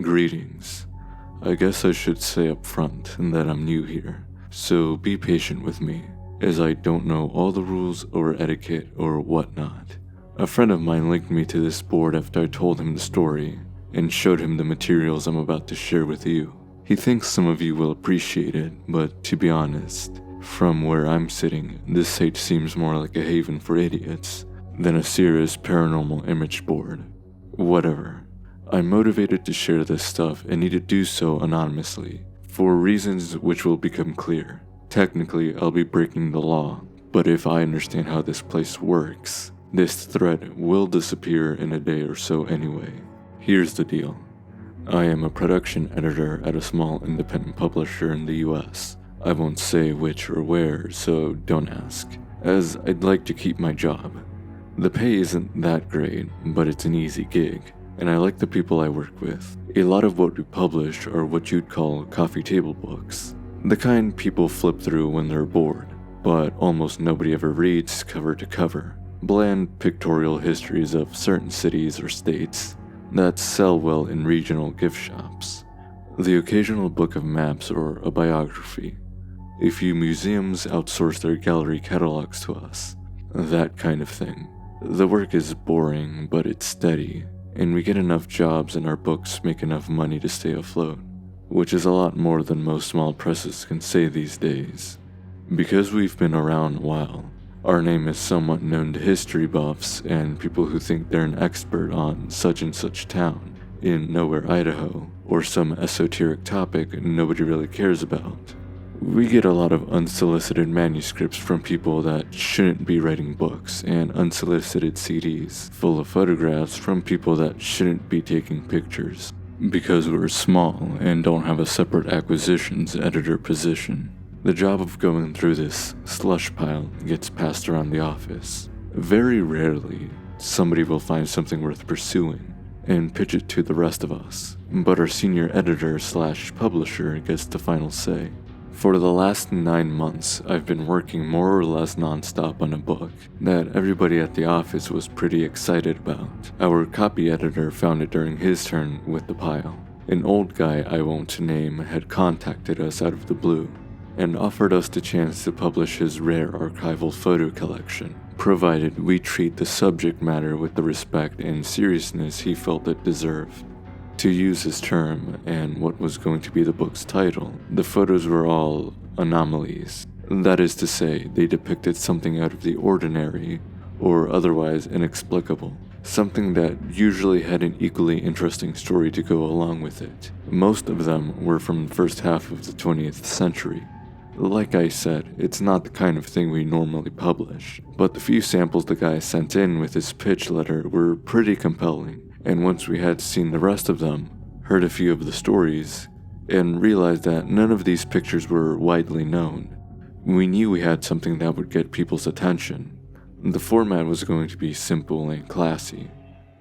Greetings. I guess I should say up front that I'm new here, so be patient with me, as I don't know all the rules or etiquette or whatnot. A friend of mine linked me to this board after I told him the story, and showed him the materials I'm about to share with you. He thinks some of you will appreciate it, but to be honest, from where I'm sitting, this site seems more like a haven for idiots than a serious paranormal image board. Whatever. I'm motivated to share this stuff and need to do so anonymously, for reasons which will become clear. Technically, I'll be breaking the law, but if I understand how this place works, this thread will disappear in a day or so anyway. Here's the deal. I am a production editor at a small independent publisher in the US. I won't say which or where, so don't ask, as I'd like to keep my job. The pay isn't that great, but it's an easy gig, and I like the people I work with. A lot of what we publish are what you'd call coffee table books, the kind people flip through when they're bored, but almost nobody ever reads cover to cover. Bland pictorial histories of certain cities or states that sell well in regional gift shops. The occasional book of maps or a biography. A few museums outsource their gallery catalogs to us. That kind of thing. The work is boring, but it's steady, and we get enough jobs and our books make enough money to stay afloat, which is a lot more than most small presses can say these days. Because we've been around a while, our name is somewhat known to history buffs and people who think they're an expert on such and such town in Nowhere, Idaho, or some esoteric topic nobody really cares about. We get a lot of unsolicited manuscripts from people that shouldn't be writing books, and unsolicited CDs full of photographs from people that shouldn't be taking pictures, because we're small and don't have a separate acquisitions editor position. The job of going through this slush pile gets passed around the office. Very rarely, somebody will find something worth pursuing and pitch it to the rest of us, but our senior editor/publisher gets the final say. For the last 9 months, I've been working more or less nonstop on a book that everybody at the office was pretty excited about. Our copy editor found it during his turn with the pile. An old guy I won't name had contacted us out of the blue and offered us the chance to publish his rare archival photo collection, provided we treat the subject matter with the respect and seriousness he felt it deserved. To use his term, and what was going to be the book's title, the photos were all anomalies. That is to say, they depicted something out of the ordinary, or otherwise inexplicable. Something that usually had an equally interesting story to go along with it. Most of them were from the first half of the 20th century. Like I said, it's not the kind of thing we normally publish, but the few samples the guy sent in with his pitch letter were pretty compelling. And once we had seen the rest of them, heard a few of the stories, and realized that none of these pictures were widely known, we knew we had something that would get people's attention. The format was going to be simple and classy,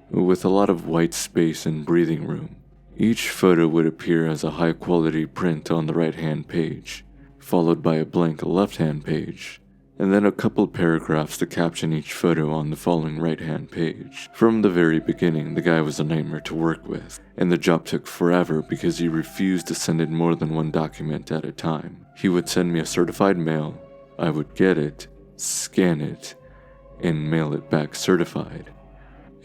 with a lot of white space and breathing room. Each photo would appear as a high-quality print on the right-hand page, followed by a blank left-hand page, and then a couple paragraphs to caption each photo on the following right-hand page. From the very beginning, the guy was a nightmare to work with, and the job took forever because he refused to send in more than one document at a time. He would send me a certified mail, I would get it, scan it, and mail it back certified.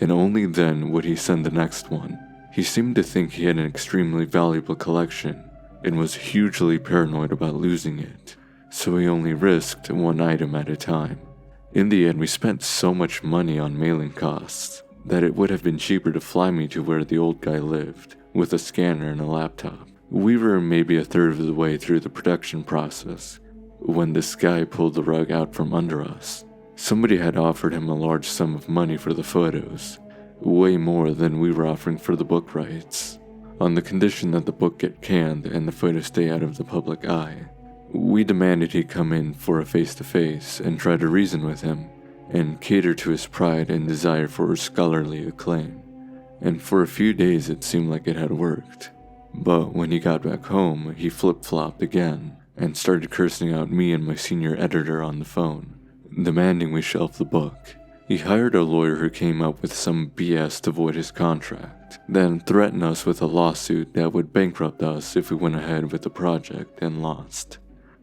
And only then would he send the next one. He seemed to think he had an extremely valuable collection, and was hugely paranoid about losing it, so he only risked one item at a time. In the end, we spent so much money on mailing costs that it would have been cheaper to fly me to where the old guy lived, with a scanner and a laptop. We were maybe a third of the way through the production process when this guy pulled the rug out from under us. Somebody had offered him a large sum of money for the photos, way more than we were offering for the book rights, on the condition that the book get canned and the photos stay out of the public eye. We demanded he come in for a face-to-face and try to reason with him, and cater to his pride and desire for scholarly acclaim. And for a few days it seemed like it had worked. But when he got back home, he flip-flopped again, and started cursing out me and my senior editor on the phone, demanding we shelf the book. He hired a lawyer who came up with some BS to void his contract, then threatened us with a lawsuit that would bankrupt us if we went ahead with the project and lost.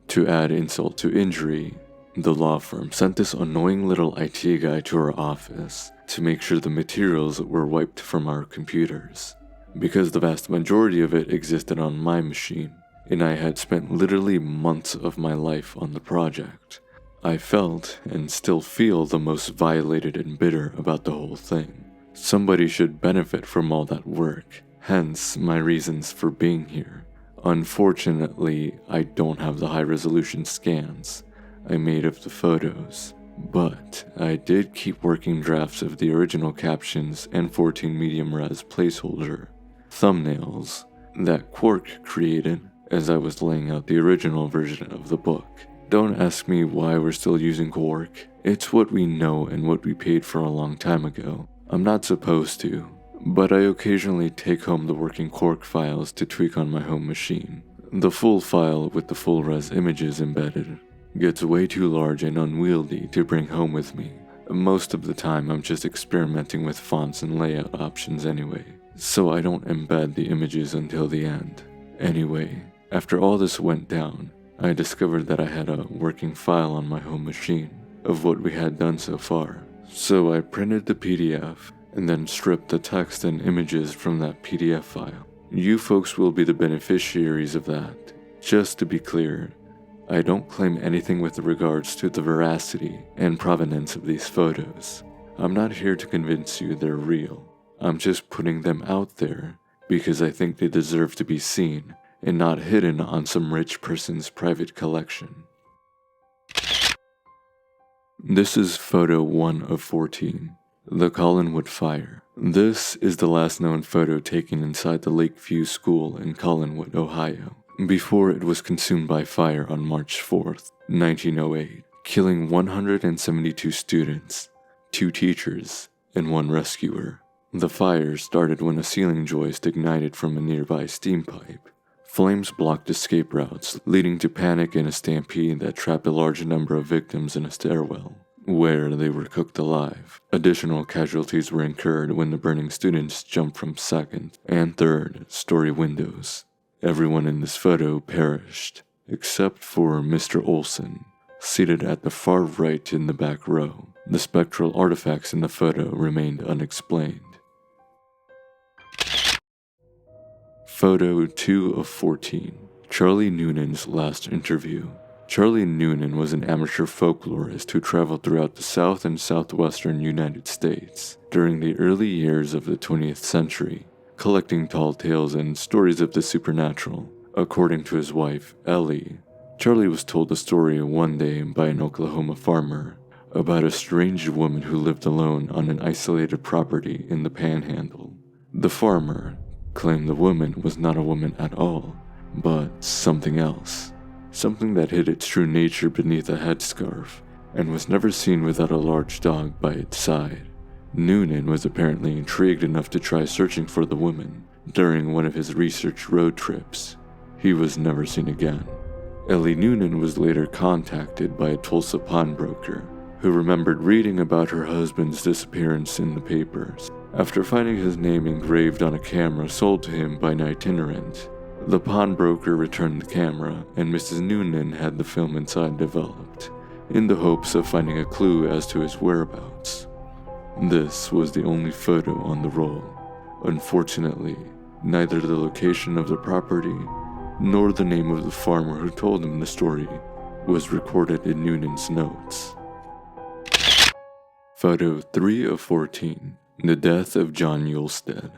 To add insult to injury, the law firm sent this annoying little IT guy to our office to make sure the materials were wiped from our computers, because the vast majority of it existed on my machine, and I had spent literally months of my life on the project. I felt, and still feel, the most violated and bitter about the whole thing. Somebody should benefit from all that work, hence my reasons for being here. Unfortunately, I don't have the high-resolution scans I made of the photos, but I did keep working drafts of the original captions and 14 medium-res placeholder thumbnails that Quark created as I was laying out the original version of the book. Don't ask me why we're still using Quark. It's what we know and what we paid for a long time ago. I'm not supposed to, but I occasionally take home the working Quark files to tweak on my home machine. The full file with the full res images embedded gets way too large and unwieldy to bring home with me. Most of the time I'm just experimenting with fonts and layout options anyway, so I don't embed the images until the end. Anyway, after all this went down, I discovered that I had a working file on my home machine of what we had done so far. So I printed the PDF and then stripped the text and images from that PDF file. You folks will be the beneficiaries of that. Just to be clear, I don't claim anything with regards to the veracity and provenance of these photos. I'm not here to convince you they're real. I'm just putting them out there because I think they deserve to be seen and not hidden on some rich person's private collection. This is photo 1 of 14, the Collinwood Fire. This is the last known photo taken inside the Lakeview School in Collinwood, Ohio, before it was consumed by fire on March 4th, 1908, killing 172 students, 2 teachers, and 1 rescuer. The fire started when a ceiling joist ignited from a nearby steam pipe. Flames blocked escape routes, leading to panic and a stampede that trapped a large number of victims in a stairwell, where they were cooked alive. Additional casualties were incurred when the burning students jumped from second and third story windows. Everyone in this photo perished, except for Mr. Olson, seated at the far right in the back row. The spectral artifacts in the photo remained unexplained. Photo 2 of 14, Charlie Noonan's last interview. Charlie Noonan was an amateur folklorist who traveled throughout the South and Southwestern United States during the early years of the 20th century, collecting tall tales and stories of the supernatural. According to his wife, Ellie, Charlie was told a story one day by an Oklahoma farmer about a strange woman who lived alone on an isolated property in the Panhandle. The farmer claimed the woman was not a woman at all, but something else. Something that hid its true nature beneath a headscarf and was never seen without a large dog by its side. Noonan was apparently intrigued enough to try searching for the woman during one of his research road trips. He was never seen again. Ellie Noonan was later contacted by a Tulsa pawnbroker who remembered reading about her husband's disappearance in the papers. After finding his name engraved on a camera sold to him by an itinerant, the pawnbroker returned the camera, and Mrs. Noonan had the film inside developed, in the hopes of finding a clue as to his whereabouts. This was the only photo on the roll. Unfortunately, neither the location of the property nor the name of the farmer who told him the story was recorded in Noonan's notes. Photo 3 of 14, The Death of John Yulstead.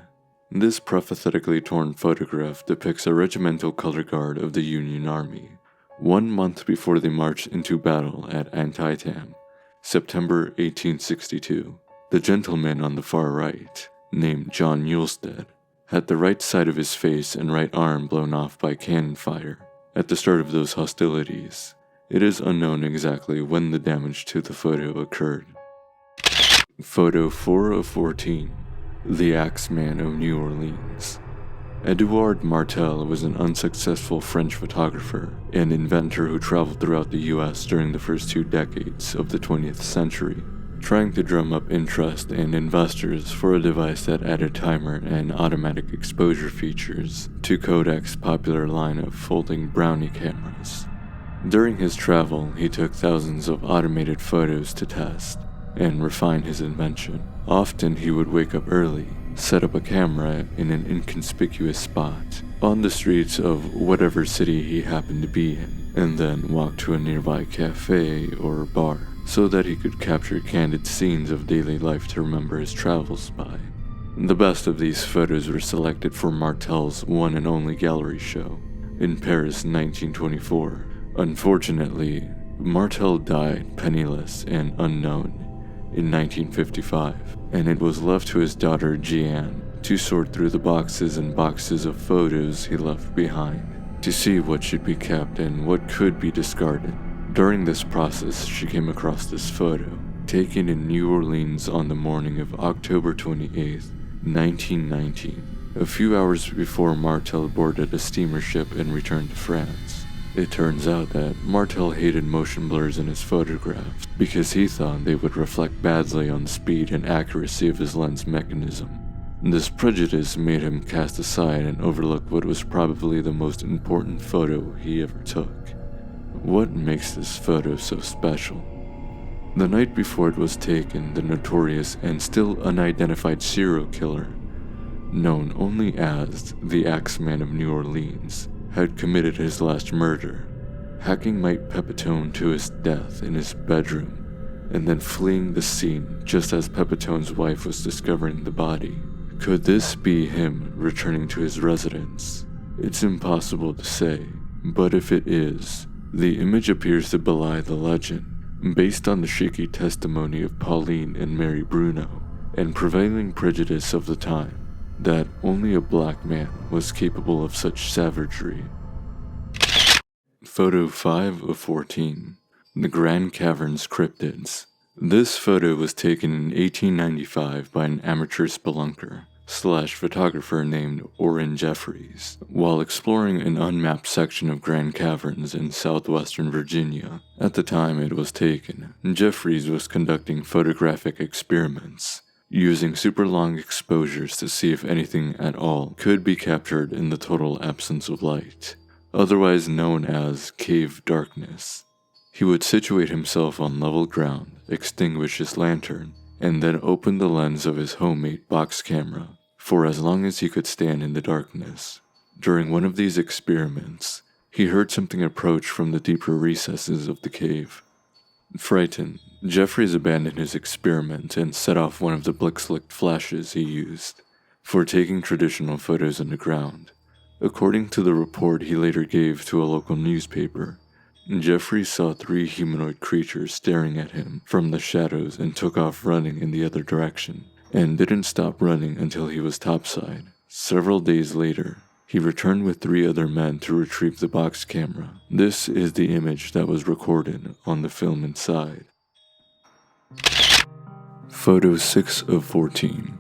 This prophetically torn photograph depicts a regimental color guard of the Union Army, 1 month before they marched into battle at Antietam, September 1862. The gentleman on the far right, named John Yulstead, had the right side of his face and right arm blown off by cannon fire at the start of those hostilities. It is unknown exactly when the damage to the photo occurred. Photo 4 of 14, The Axeman of New Orleans. Edouard Martel was an unsuccessful French photographer and inventor who traveled throughout the US during the first 2 decades of the 20th century. trying to drum up interest and investors for a device that added timer and automatic exposure features to Kodak's popular line of folding brownie cameras. During his travel, he took thousands of automated photos to test and refine his invention. Often he would wake up early, set up a camera in an inconspicuous spot on the streets of whatever city he happened to be in, and then walk to a nearby cafe or bar so that he could capture candid scenes of daily life to remember his travels by. The best of these photos were selected for Martel's one and only gallery show in Paris 1924. Unfortunately, Martel died penniless and unknown in 1955, and it was left to his daughter Jeanne to sort through the boxes and boxes of photos he left behind to see what should be kept and what could be discarded. During this process, she came across this photo, taken in New Orleans on the morning of October 28, 1919, a few hours before Martel boarded a steamer ship and returned to France. It turns out that Martel hated motion blurs in his photographs because he thought they would reflect badly on the speed and accuracy of his lens mechanism. This prejudice made him cast aside and overlook what was probably the most important photo he ever took. What makes this photo so special? The night before it was taken, the notorious and still unidentified serial killer, known only as the Axeman of New Orleans, had committed his last murder, hacking Mike Pepitone to his death in his bedroom, and then fleeing the scene just as Pepitone's wife was discovering the body. Could this be him returning to his residence? It's impossible to say, but if it is, the image appears to belie the legend, based on the shaky testimony of Pauline and Mary Bruno, and prevailing prejudice of the time, that only a black man was capable of such savagery. Photo 5 of 14. The Grand Caverns Cryptids. This photo was taken in 1895 by an amateur spelunker / photographer named Orrin Jeffries while exploring an unmapped section of Grand Caverns in southwestern Virginia. At the time it was taken, Jeffries was conducting photographic experiments, using super long exposures to see if anything at all could be captured in the total absence of light, otherwise known as cave darkness. He would situate himself on level ground, extinguish his lantern, and then open the lens of his homemade box camera for as long as he could stand in the darkness. During one of these experiments, he heard something approach from the deeper recesses of the cave. Frightened, Jeffries abandoned his experiment and set off one of the blick-slicked flashes he used for taking traditional photos underground. According to the report he later gave to a local newspaper, Jeffries saw 3 humanoid creatures staring at him from the shadows and took off running in the other direction, and didn't stop running until he was topside. Several days later, he returned with 3 other men to retrieve the box camera. This is the image that was recorded on the film inside. Photo 6 of 14.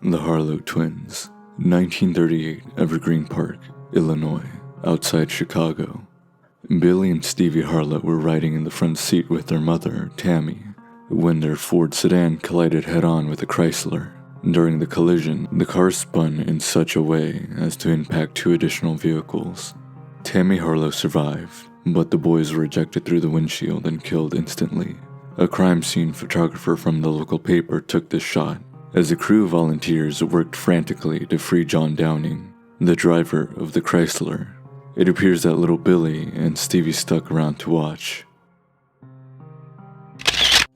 The Harlow Twins. 1938, Evergreen Park, Illinois, outside Chicago. Billy and Stevie Harlow were riding in the front seat with their mother, Tammy, when their Ford sedan collided head-on with a Chrysler. During the collision, the car spun in such a way as to impact 2 additional vehicles. Tammy Harlow survived, but the boys were ejected through the windshield and killed instantly. A crime scene photographer from the local paper took this shot, as a crew of volunteers worked frantically to free John Downing, the driver of the Chrysler. It appears that little Billy and Stevie stuck around to watch.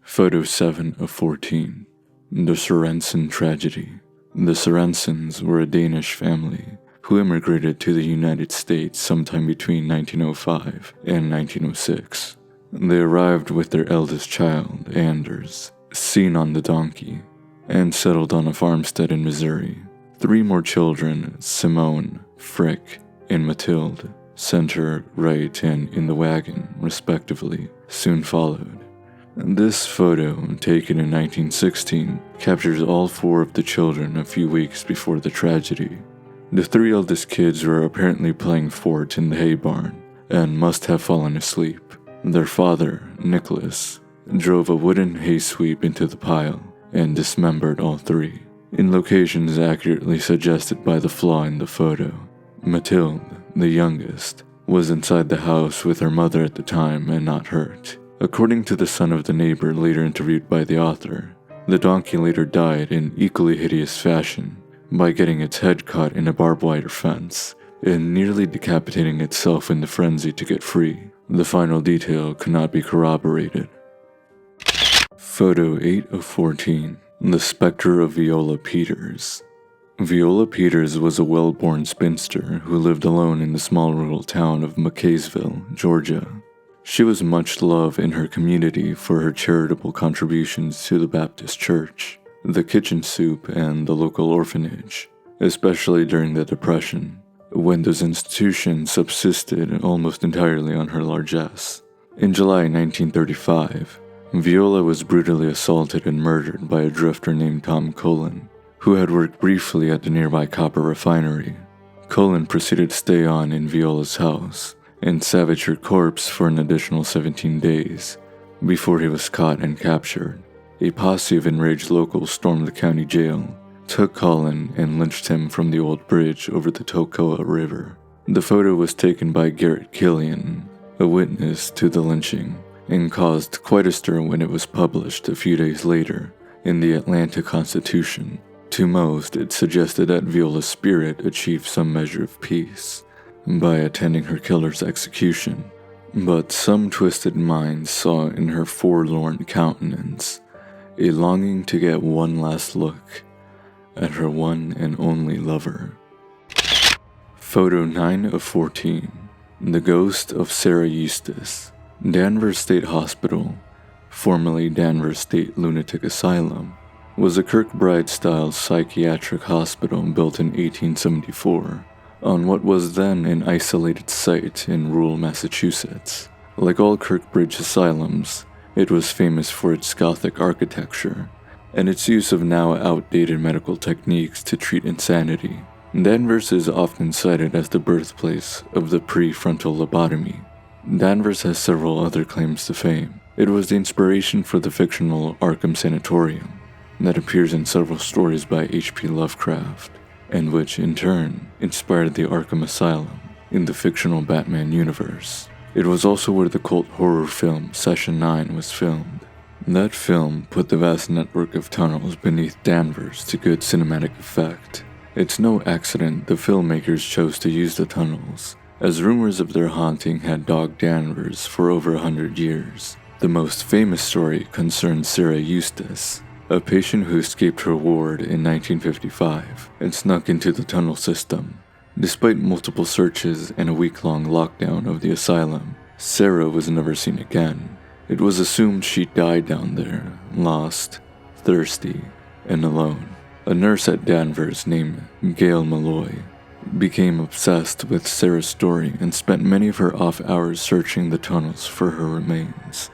Photo 7 of 14. The Sorensen Tragedy. The Sorensens were a Danish family who immigrated to the United States sometime between 1905 and 1906. They arrived with their eldest child, Anders, seen on the donkey, and settled on a farmstead in Missouri. 3 more children, Simone, Frick, and Mathilde, center, right, and in the wagon, respectively, soon followed. This photo, taken in 1916, captures all 4 of the children a few weeks before the tragedy. The 3 eldest kids were apparently playing fort in the hay barn, and must have fallen asleep. Their father, Nicholas, drove a wooden hay sweep into the pile and dismembered all three, in locations accurately suggested by the flaw in the photo. Mathilde, the youngest, was inside the house with her mother at the time and not hurt. According to the son of the neighbor later interviewed by the author, the donkey later died in equally hideous fashion by getting its head caught in a barbed wire fence and nearly decapitating itself in the frenzy to get free. The final detail could not be corroborated. Photo 8 of 14. The Spectre of Viola Peters. Viola Peters was a well-born spinster who lived alone in the small rural town of McKaysville, Georgia. She was much loved in her community for her charitable contributions to the Baptist church, the kitchen soup, and the local orphanage, especially during the Depression, when those institutions subsisted almost entirely on her largesse. In July 1935, Viola was brutally assaulted and murdered by a drifter named Tom Cullen, who had worked briefly at the nearby copper refinery. Cullen proceeded to stay on in Viola's house and savage her corpse for an additional 17 days before he was caught and captured. A posse of enraged locals stormed the county jail, took Cullen, and lynched him from the old bridge over the Tocoa River. The photo was taken by Garrett Killian, a witness to the lynching, and caused quite a stir when it was published a few days later in the Atlanta Constitution. To most, it suggested that Viola's spirit achieved some measure of peace by attending her killer's execution, but some twisted minds saw in her forlorn countenance a longing to get one last look at her one and only lover. Photo 9 of 14. The Ghost of Sarah Eustace. Danvers State Hospital, formerly Danvers State Lunatic Asylum, was a Kirkbride-style psychiatric hospital built in 1874 on what was then an isolated site in rural Massachusetts. Like all Kirkbridge asylums, it was famous for its Gothic architecture and its use of now outdated medical techniques to treat insanity. Danvers is often cited as the birthplace of the prefrontal lobotomy. Danvers has several other claims to fame. It was the inspiration for the fictional Arkham Sanatorium that appears in several stories by H.P. Lovecraft, and which, in turn, inspired the Arkham Asylum in the fictional Batman universe. It was also where the cult horror film Session 9 was filmed. That film put the vast network of tunnels beneath Danvers to good cinematic effect. It's no accident the filmmakers chose to use the tunnels, as rumors of their haunting had dogged Danvers for over 100 years. The most famous story concerns Sarah Eustace, a patient who escaped her ward in 1955 and snuck into the tunnel system. Despite multiple searches and a week-long lockdown of the asylum, Sarah was never seen again. It was assumed she died down there, lost, thirsty, and alone. A nurse at Danvers named Gail Malloy became obsessed with Sarah's story and spent many of her off hours searching the tunnels for her remains.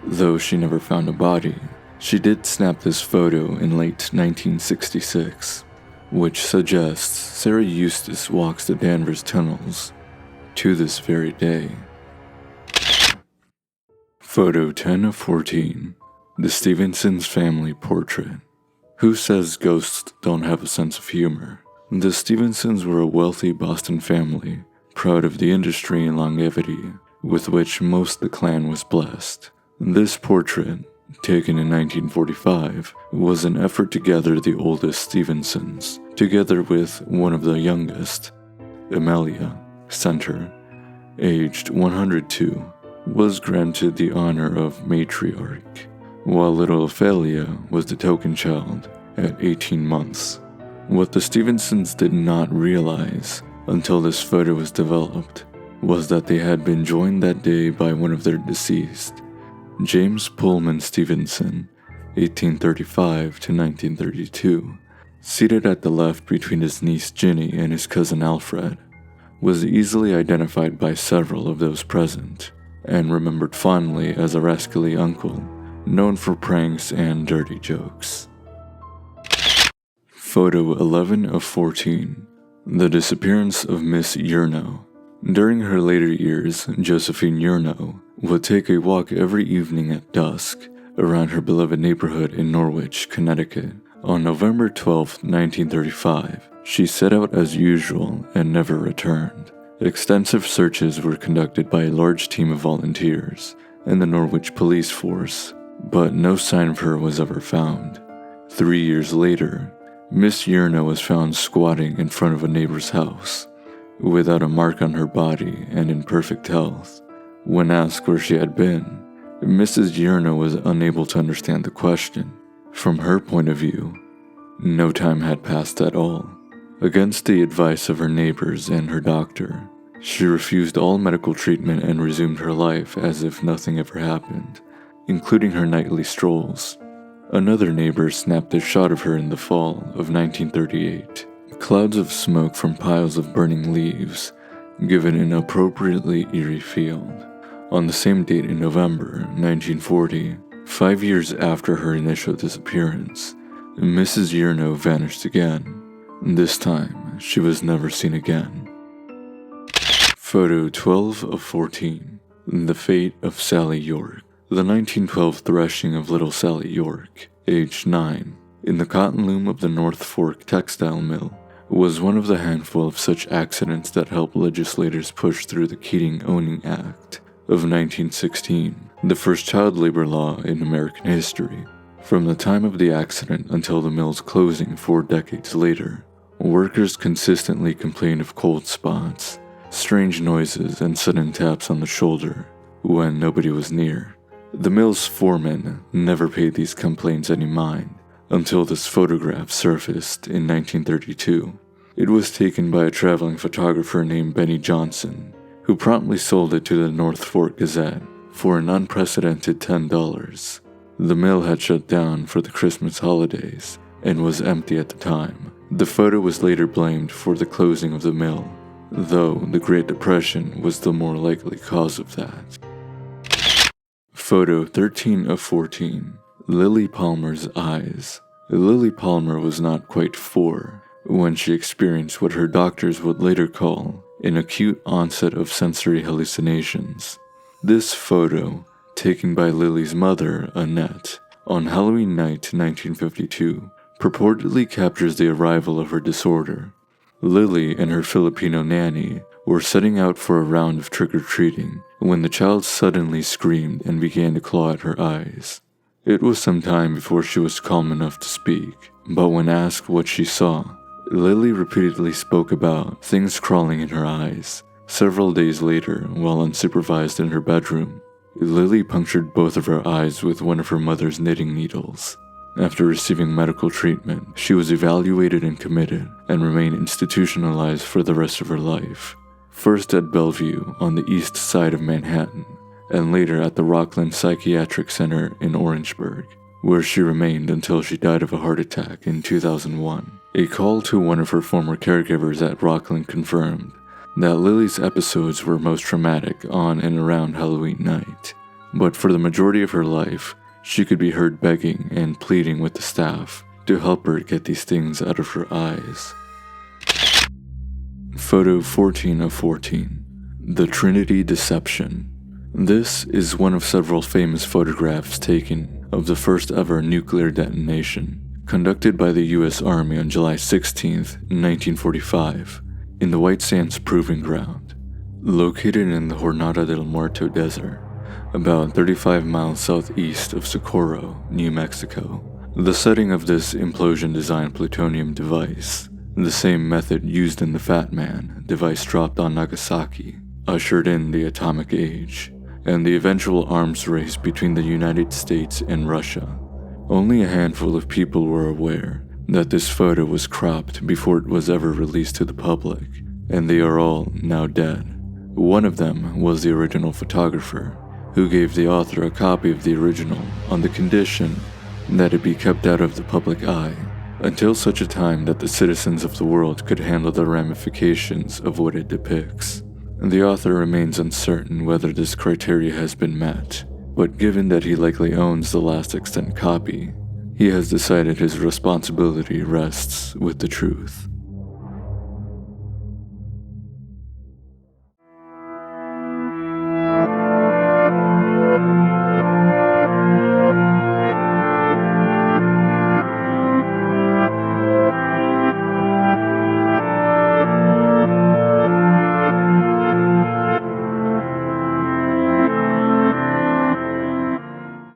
Though she never found a body, she did snap this photo in late 1966, which suggests Sarah Eustace walks the Danvers tunnels to this very day. Photo 10 of 14. The Stevenson's Family Portrait. Who says ghosts don't have a sense of humor? The Stevensons were a wealthy Boston family, proud of the industry and longevity with which most of the clan was blessed. This portrait, taken in 1945, was an effort to gather the oldest Stevensons, together with one of the youngest. Amelia, center, aged 102, was granted the honor of matriarch, while little Ophelia was the token child at 18 months. What the Stevensons did not realize until this photo was developed was that they had been joined that day by one of their deceased, James Pullman Stevenson, 1835 to 1932, seated at the left between his niece Ginny and his cousin Alfred, was easily identified by several of those present, and remembered fondly as a rascally uncle, known for pranks and dirty jokes. Photo 11 of 14. The Disappearance of Miss Yurno. During her later years, Josephine Yurno would take a walk every evening at dusk around her beloved neighborhood in Norwich, Connecticut. On November 12, 1935, she set out as usual and never returned. Extensive searches were conducted by a large team of volunteers and the Norwich police force, but no sign of her was ever found. 3 years later, Miss Yerno was found squatting in front of a neighbor's house, without a mark on her body and in perfect health. When asked where she had been, Mrs. Yerno was unable to understand the question. From her point of view, no time had passed at all. Against the advice of her neighbors and her doctor, she refused all medical treatment and resumed her life as if nothing ever happened, including her nightly strolls. Another neighbor snapped a shot of her in the fall of 1938. Clouds of smoke from piles of burning leaves give it an appropriately eerie feel. On the same date in November 1940, 5 years after her initial disappearance, Mrs. Yerno vanished again. This time, she was never seen again. Photo 12 of 14. The Fate of Sally York. The 1912 threshing of little Sally York, aged 9, in the cotton loom of the North Fork textile mill, was one of the handful of such accidents that helped legislators push through the Keating-Owning Act of 1916, the first child labor law in American history. From the time of the accident until the mill's closing 4 decades later, workers consistently complained of cold spots, strange noises, and sudden taps on the shoulder when nobody was near. The mill's foreman never paid these complaints any mind until this photograph surfaced in 1932. It was taken by a traveling photographer named Benny Johnson, who promptly sold it to the North Fork Gazette for an unprecedented $10. The mill had shut down for the Christmas holidays and was empty at the time. The photo was later blamed for the closing of the mill, though the Great Depression was the more likely cause of that. Photo 13 of 14. Lily Palmer's Eyes. Lily Palmer was not quite 4 when she experienced what her doctors would later call an acute onset of sensory hallucinations. This photo, taken by Lily's mother, Annette, on Halloween night 1952, purportedly captures the arrival of her disorder. Lily and her Filipino nanny were setting out for a round of trick-or-treating when the child suddenly screamed and began to claw at her eyes. It was some time before she was calm enough to speak, but when asked what she saw, Lily repeatedly spoke about things crawling in her eyes. Several days later, while unsupervised in her bedroom, Lily punctured both of her eyes with one of her mother's knitting needles. After receiving medical treatment, she was evaluated and committed, and remained institutionalized for the rest of her life. First at Bellevue on the east side of Manhattan, and later at the Rockland Psychiatric Center in Orangeburg, where she remained until she died of a heart attack in 2001. A call to one of her former caregivers at Rockland confirmed that Lily's episodes were most traumatic on and around Halloween night, but for the majority of her life, she could be heard begging and pleading with the staff to help her get these things out of her eyes. Photo 14 of 14. The Trinity Deception. This is one of several famous photographs taken of the first ever nuclear detonation, conducted by the U.S. Army on July 16, 1945, in the White Sands Proving Ground, located in the Jornada del Muerto Desert, about 35 miles southeast of Socorro, New Mexico. The setting of this implosion-designed plutonium device, the same method used in the Fat Man device dropped on Nagasaki, ushered in the atomic age, and the eventual arms race between the United States and Russia. Only a handful of people were aware that this photo was cropped before it was ever released to the public, and they are all now dead. One of them was the original photographer, who gave the author a copy of the original on the condition that it be kept out of the public eye until such a time that the citizens of the world could handle the ramifications of what it depicts. The author remains uncertain whether this criteria has been met, but given that he likely owns the last extant copy, he has decided his responsibility rests with the truth.